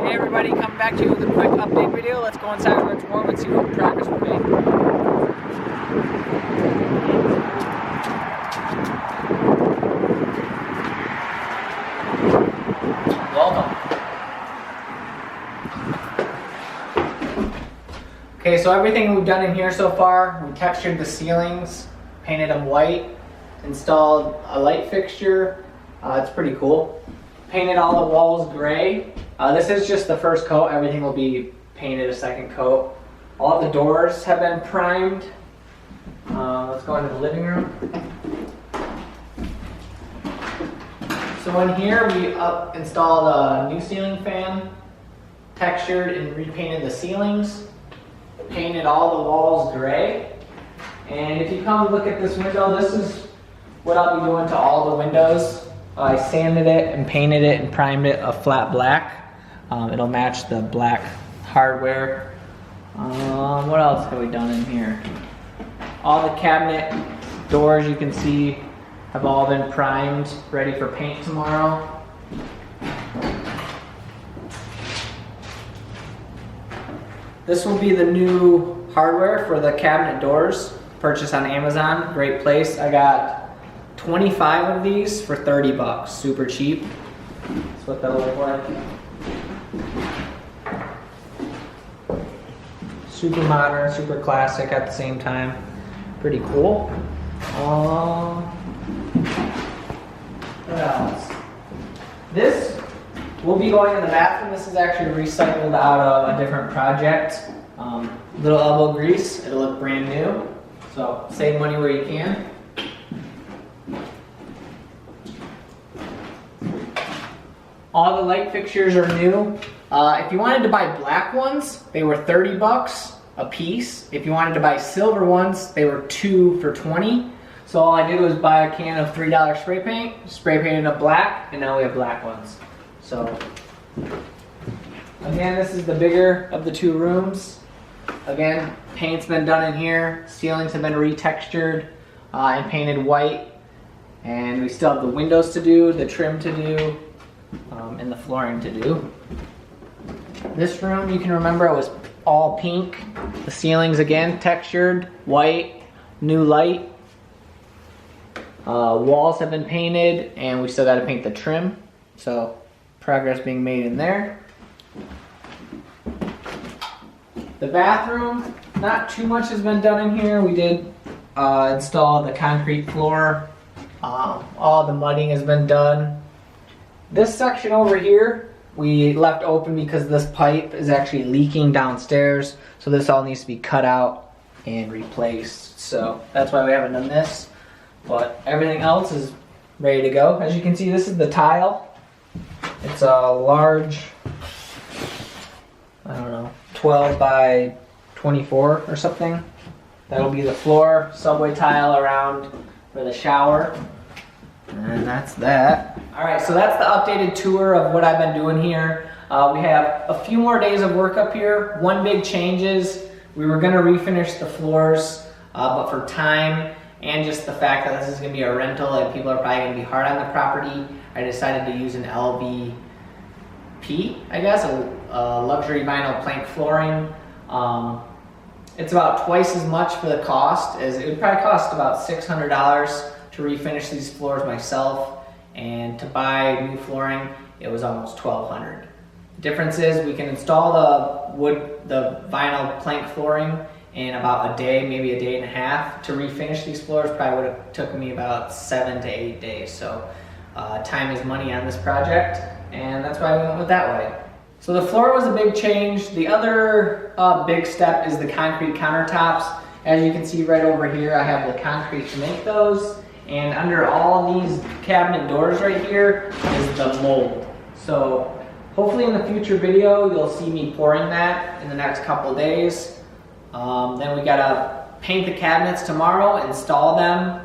Hey everybody, coming back to you with a quick update video. Let's go inside where it's warm and see what progress we made. Welcome. Okay, so everything we've done in here so far, we textured the ceilings, painted them white, installed a light fixture. It's pretty cool. Painted all the walls gray. This is just the first coat. Everything will be painted a second coat. All the doors have been primed. Let's go into the living room. So in here we installed a new ceiling fan, textured and repainted the ceilings, painted all the walls gray. And if you come look at this window, this is what I'll be doing to all the windows. I sanded it and painted it and primed it a flat black. It'll match the black hardware. What else have we done in here? All the cabinet doors you can see have all been primed, ready for paint tomorrow. This will be the new hardware for the cabinet doors. Purchased on Amazon, great place. I got 25 of these for 30 bucks, super cheap. That's what they'll look like. Super modern, super classic at the same time. Pretty cool. What else? This will be going in the bathroom. This is actually recycled out of a different project. Little elbow grease, it'll look brand new. So save money where you can. All the light fixtures are new. If you wanted to buy black ones, they were 30 bucks a piece. If you wanted to buy silver ones, they were 2 for 20. So all I did was buy a can of $3 spray paint, spray painted up black, and now we have black ones. So, again, this is the bigger of the two rooms. Again, paint's been done in here, ceilings have been retextured and painted white. And we still have the windows to do, the trim to do, and the flooring to do. This room, you can remember, it was all pink. The ceilings, again, textured, white, new light. Walls have been painted, and we still got to paint the trim. So, progress being made in there. The bathroom, not too much has been done in here. We did install the concrete floor. All the mudding has been done. This section over here, we left open because this pipe is actually leaking downstairs. So this all needs to be cut out and replaced. So that's why we haven't done this. But everything else is ready to go. As you can see, this is the tile. It's a large, I don't know, 12 by 24 or something. That'll be the floor, subway tile around for the shower. And that's that. Alright, so that's the updated tour of what I've been doing here. We have a few more days of work up here. One big change is we were going to refinish the floors, but for time and just the fact that this is going to be a rental and people are probably going to be hard on the property, I decided to use an LVP, I guess, a luxury vinyl plank flooring. It's about twice as much for the cost. It would probably cost about $600 to refinish these floors myself, and to buy new flooring, it was almost $1,200. Difference is we can install the vinyl plank flooring in about a day, maybe a day and a half. To refinish these floors probably would have took me about 7 to 8 days. So time is money on this project, and that's why we went with that way. So the floor was a big change. The other big step is the concrete countertops. As you can see right over here, I have the concrete to make those. And under all these cabinet doors right here is the mold. So hopefully in the future video, you'll see me pouring that in the next couple days. Then we gotta paint the cabinets tomorrow, install them,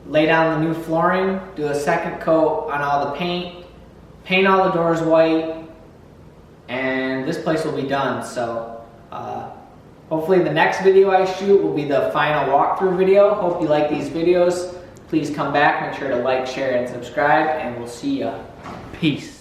lay down the new flooring, do a second coat on all the paint, paint all the doors white, and this place will be done. So hopefully the next video I shoot will be the final walkthrough video. Hope you like these videos. Please come back, make sure to like, share, and subscribe, and we'll see ya. Peace.